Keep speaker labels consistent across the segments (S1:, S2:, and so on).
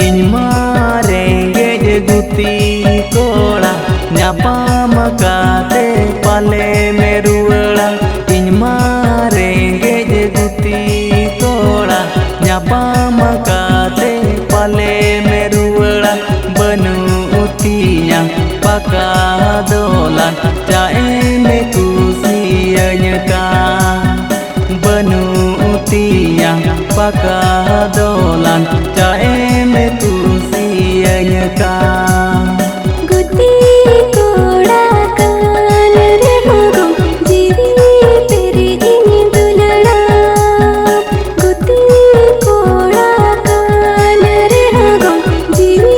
S1: Inyma rengej guti kola nyapam kate pale meruela. Inyma rengej guti kola nyapam kate pale meruela. Banu utinya pakadolan caene kusianya ka. Banu utinya pakadolan caene kusianya ka.
S2: गुती कोड़ा कान रे होगो जीवी तेरी इनी दुलड़ा। गुती कोड़ा कान रे होगो जीवी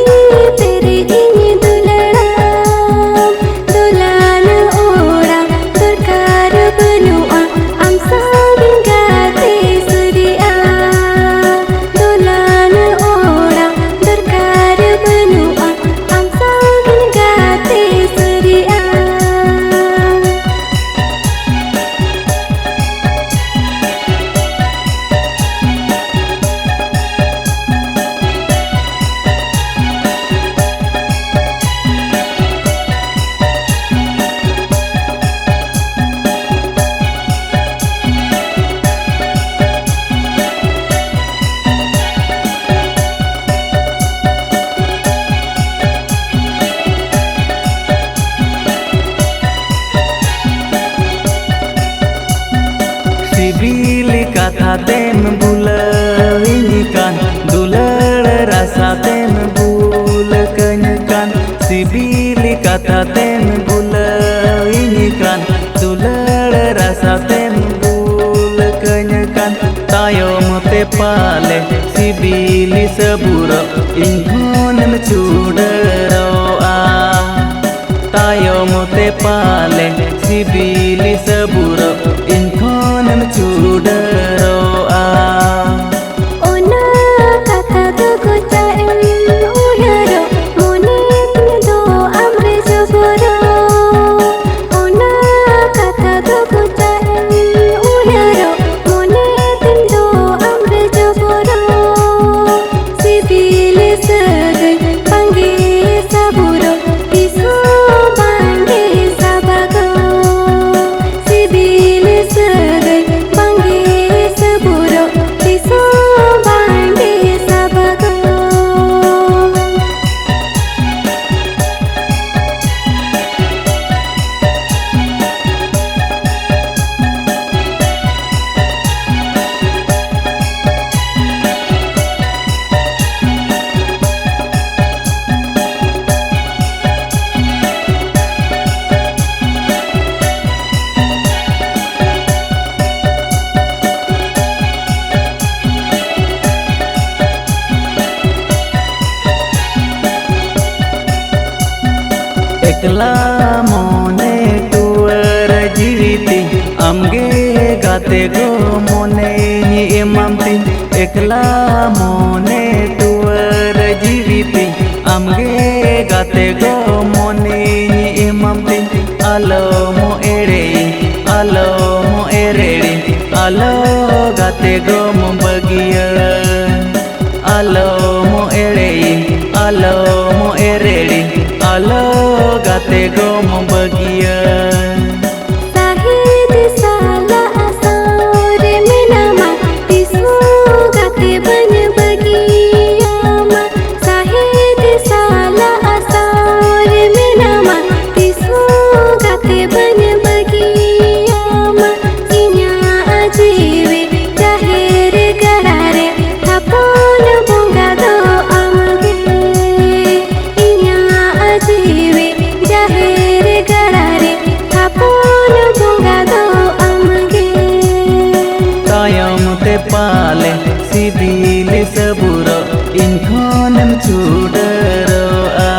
S2: तेरी इनी दुलड़ा। दुलान ओड़ा दरकार बनुआ आम साबिन गाते सुरिया। दुलान ओड़ा दरकार बनुआ आम साबिन गाते Suriya.
S1: Sibil kata tem bulawinyikan, dular rasa tem bulakanyakan. Sibil kata tem bulawinyikan, dular rasa tem bulakanyakan. Tayo mote pale sibil saburo inhon mechudaro a. Tayo mote pale sibil saburo inhon mechudaro a.
S2: ओना कथा दो गोचाएं उयरो मोने तुम दो अमरे जबरो। ओना कथा दो गोचाएं उयरो मोने तुम दो अमरे जबरो। सिबिल सगै पंगे सबुरो किसो बांगे सबगो। सिबिल सगै पंगे सबुरो किसो बांगे सबगो।
S1: Ekla mone tuar jiriti amge gate go mone ni emamti. Ekla mone tuar jiriti amge gate go mone ni emamti. Alo mo ere alo gate go mo bagia. Alo mo ere alo gate go mo bagia.
S2: Shahid साला आसारे में नामा तिसो गाते बन बगियामा। साहिद साला आसारे में नामा तिसो गाते बन बगियामा। इन्या आजीवे जाहेर गरारे थापोन बोंगा दो आमगे। इन्या आजीवे जाहेर गरारे थापोन बोंगा दो आमगे।
S1: Tayam te pale sibil saburo inkhon mechudaro a.